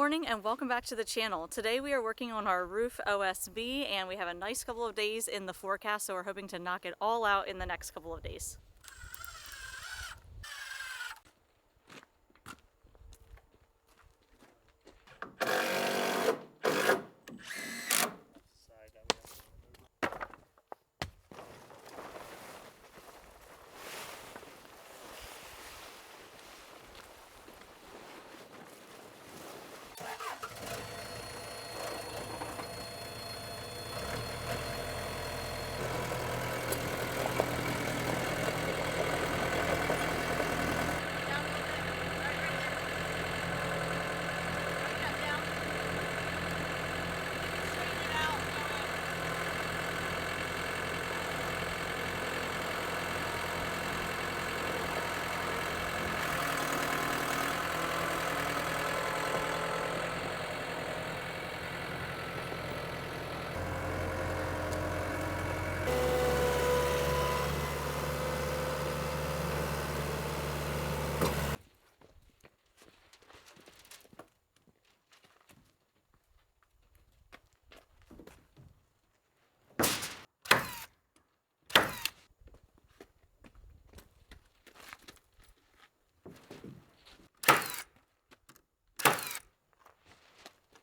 morning and welcome back to the channel. Today we are working on our roof OSB and we have a nice couple of days in the forecast, so we're hoping to knock it all out in the next couple of days.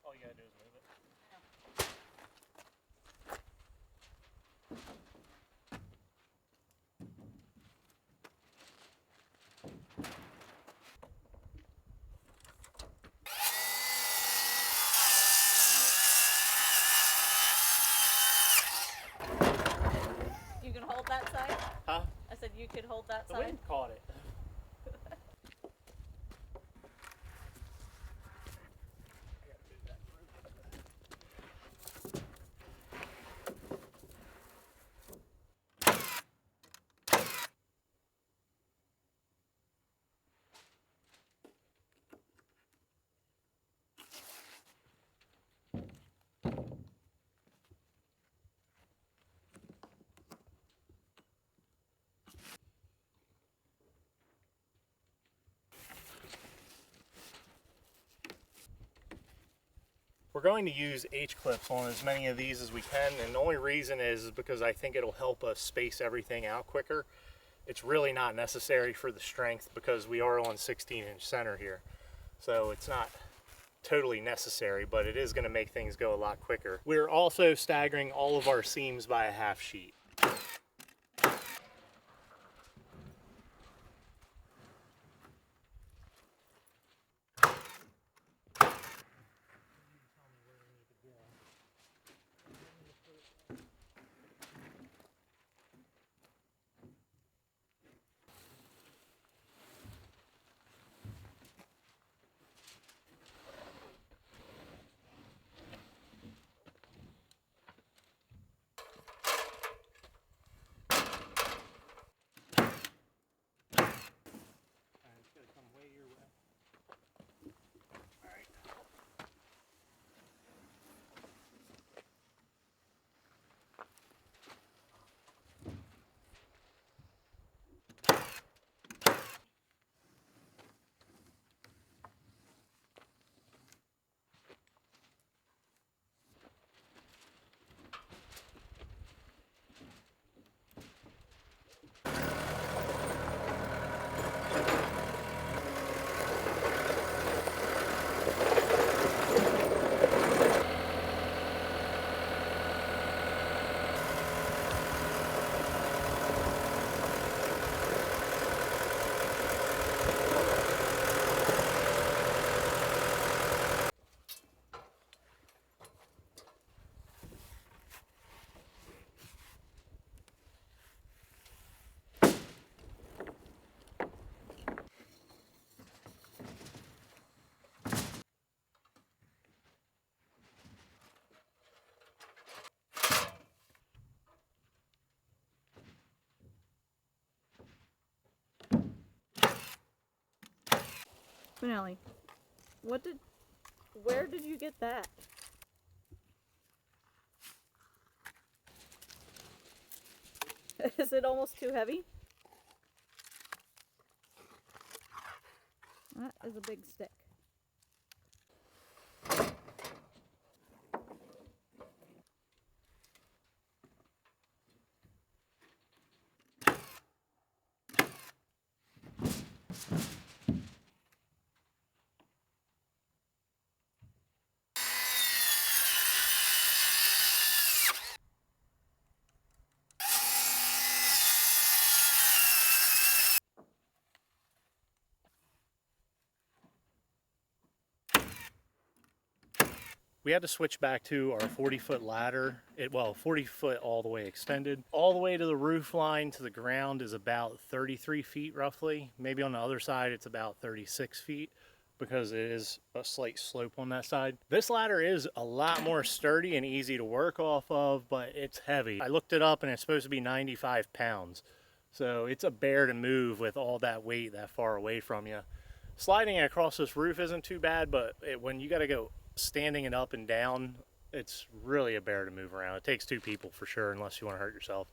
All you gotta do is move it. You can hold that side? Huh? I said you could hold that The side. wind caught it. We're going to use H-clips on as many of these as we can, and the only reason is because I think it'll help us space everything out quicker. It's really not necessary for the strength because we are on 16-inch center here. So it's not totally necessary, but it is going to make things go a lot quicker. We're also staggering all of our seams by a half sheet. Finale, where did you get that? Is it almost too heavy? That is a big stick. We had to switch back to our 40-foot ladder. 40 foot all the way extended. All the way to the roof line to the ground is about 33 feet roughly. Maybe on the other side it's about 36 feet because it is a slight slope on that side. This ladder is a lot more sturdy and easy to work off of, but it's heavy. I looked it up and it's supposed to be 95 pounds. So it's a bear to move with all that weight that far away from you. Sliding it across this roof isn't too bad, but when you got to go standing it up and down, it's really a bear to move around. It takes two people for sure, unless you want to hurt yourself.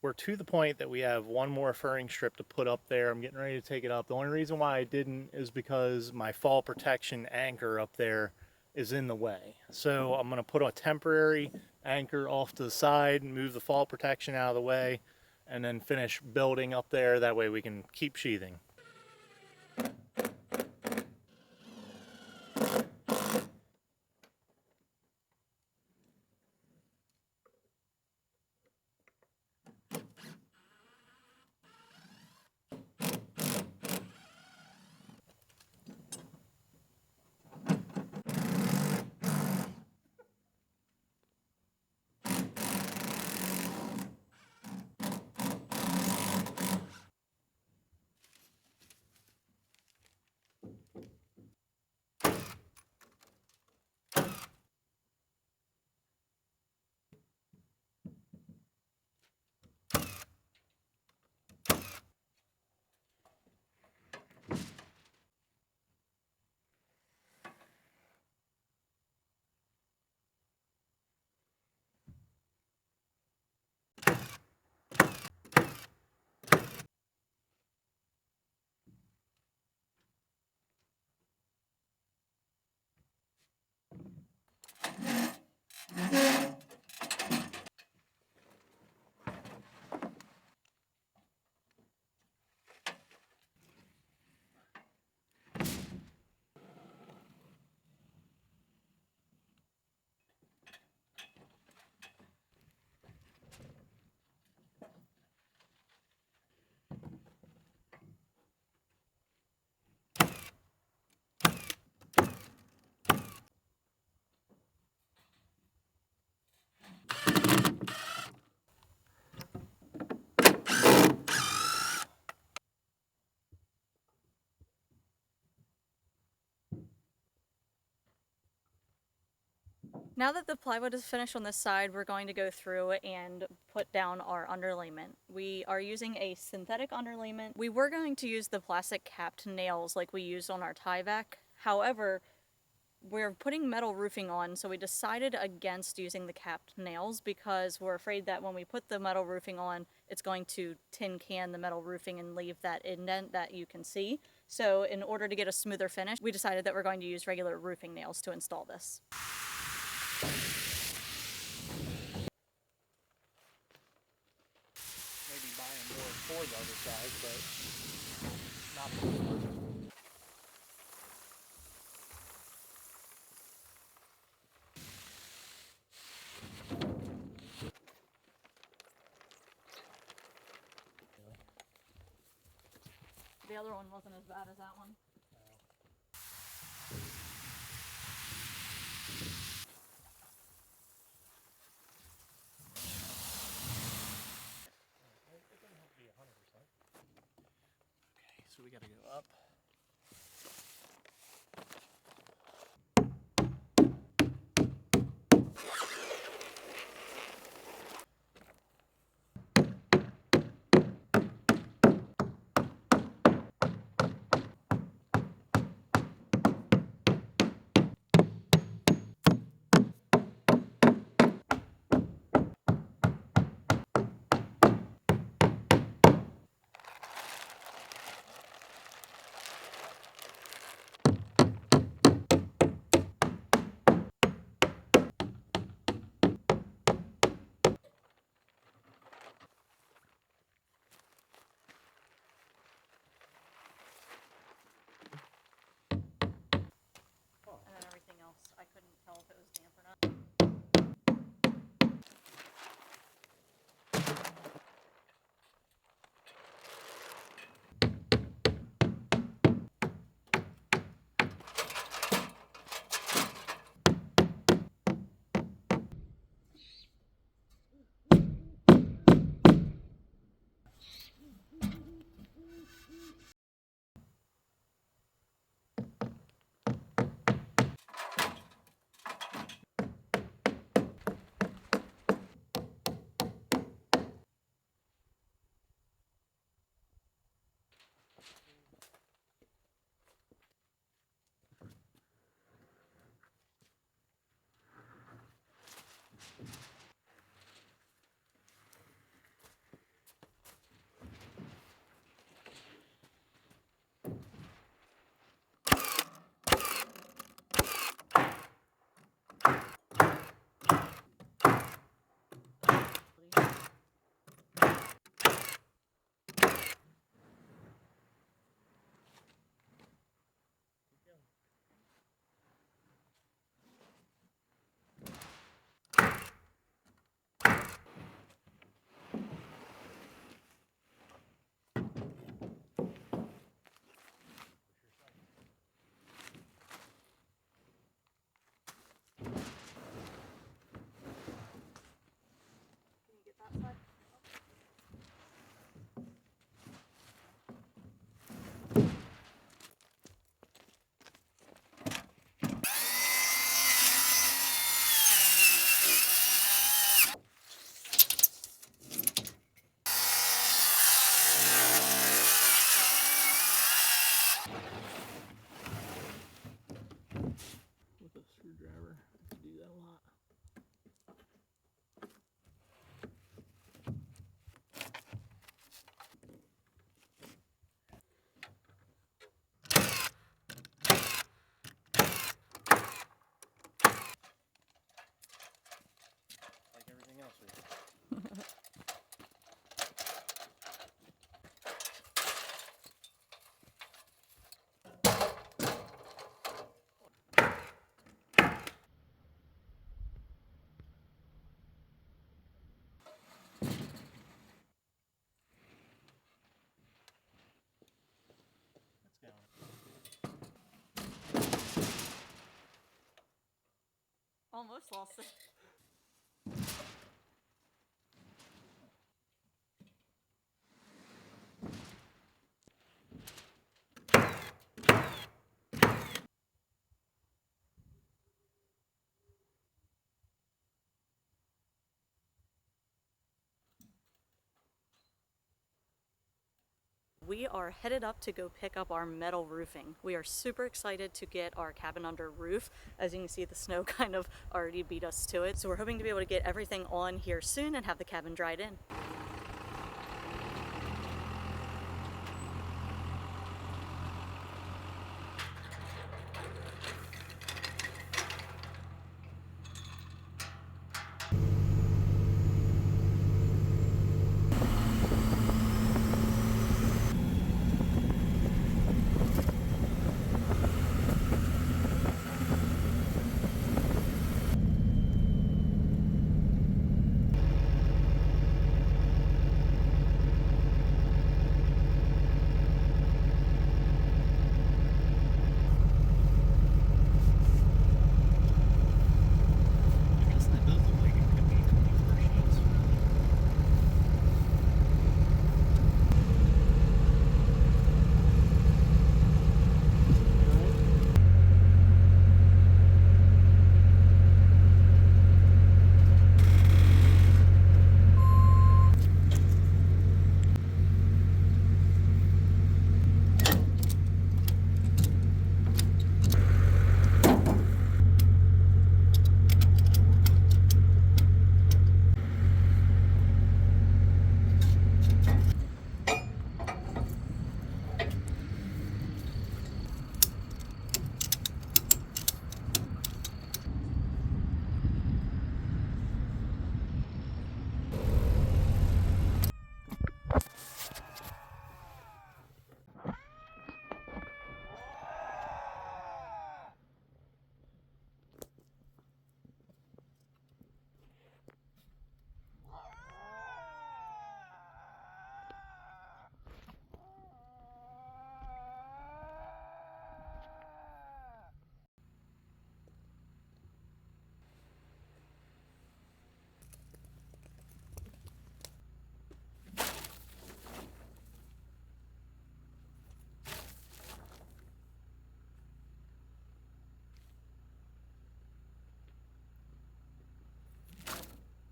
We're to the point that we have one more furring strip to put up there. I'm getting ready to take it up. The only reason why I didn't is because my fall protection anchor up there is in the way. So I'm going to put a temporary anchor off to the side and move the fall protection out of the way and then finish building up there. That way we can keep sheathing. Now that the plywood is finished on this side, we're going to go through and put down our underlayment. We are using a synthetic underlayment. We were going to use the plastic capped nails like we used on our Tyvek. However, we're putting metal roofing on, so we decided against using the capped nails because we're afraid that when we put the metal roofing on, it's going to tin can the metal roofing and leave that indent that you can see. So in order to get a smoother finish, we decided that we're going to use regular roofing nails to install this. Maybe buying more for the other side, but not for this one. The other one wasn't as bad as that one. It doesn't have to be 100%. Okay, so we got to go up. And then everything else, I couldn't tell if it was damp or not. Can you get that side? With a screwdriver, I have to do that a lot. Like everything else we do. Let's go. Almost lost it. We are headed up to go pick up our metal roofing. We are super excited to get our cabin under roof. As you can see, the snow kind of already beat us to it. So we're hoping to be able to get everything on here soon and have the cabin dried in.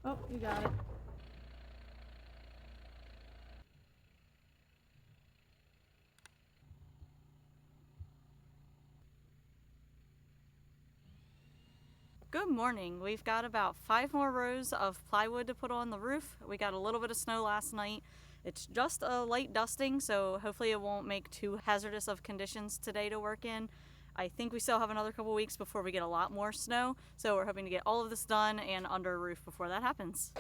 Oh, you got it. Good morning. We've got about 5 more rows of plywood to put on the roof. We got a little bit of snow last night. It's just a light dusting, so hopefully it won't make too hazardous of conditions today to work in. I think we still have another couple weeks before we get a lot more snow, so we're hoping to get all of this done and under roof before that happens.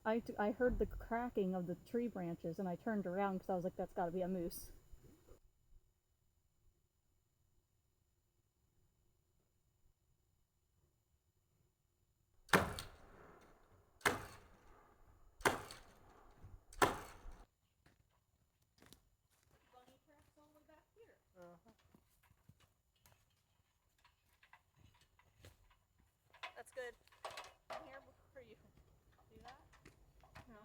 I heard the cracking of the tree branches and I turned around because I was like, that's got to be a moose. Bunny tracks all the way back here. That's good. I'm here for you. See that? No?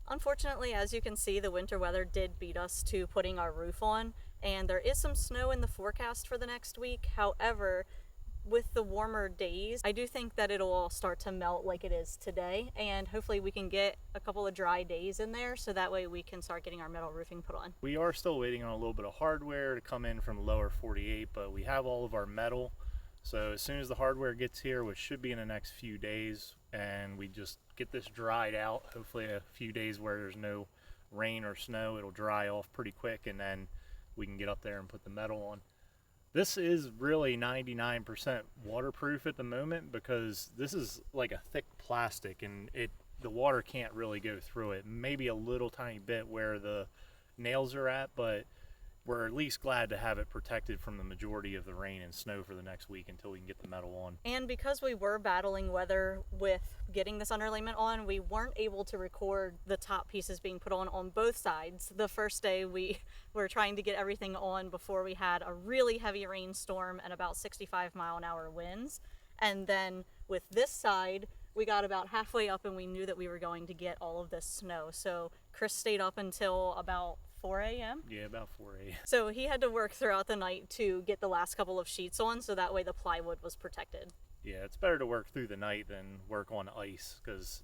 Unfortunately, as you can see, the winter weather did beat us to putting our roof on, and there is some snow in the forecast for the next week. However, with the warmer days, I do think that it'll all start to melt like it is today, and hopefully we can get a couple of dry days in there so that way we can start getting our metal roofing put on. We are still waiting on a little bit of hardware to come in from lower 48, but we have all of our metal. So as soon as the hardware gets here, which should be in the next few days, and we just get this dried out, hopefully a few days where there's no rain or snow, it'll dry off pretty quick, and then we can get up there and put the metal on. This is really 99% waterproof at the moment because this is like a thick plastic, and the water can't really go through it. Maybe a little tiny bit where the nails are at, but we're at least glad to have it protected from the majority of the rain and snow for the next week until we can get the metal on. And because we were battling weather with getting this underlayment on, we weren't able to record the top pieces being put on both sides. The first day we were trying to get everything on before we had a really heavy rainstorm and about 65-mile-an-hour winds. And then with this side, we got about halfway up and we knew that we were going to get all of this snow. So Chris stayed up until about 4 a.m. Yeah, about 4 a.m. So he had to work throughout the night to get the last couple of sheets on so that way the plywood was protected. Yeah, it's better to work through the night than work on ice because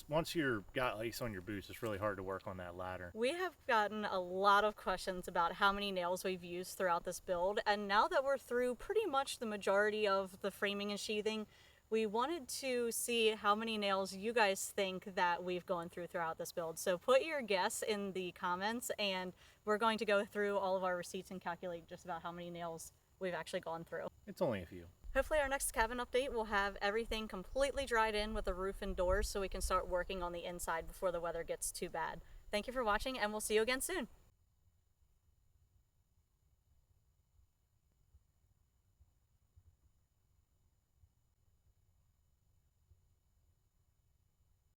once you've got ice on your boots, it's really hard to work on that ladder. We have gotten a lot of questions about how many nails we've used throughout this build, and now that we're through pretty much the majority of the framing and sheathing, we wanted to see how many nails you guys think that we've gone throughout this build. So put your guess in the comments and we're going to go through all of our receipts and calculate just about how many nails we've actually gone through. It's only a few. Hopefully our next cabin update will have everything completely dried in with the roof and doors so we can start working on the inside before the weather gets too bad. Thank you for watching and we'll see you again soon.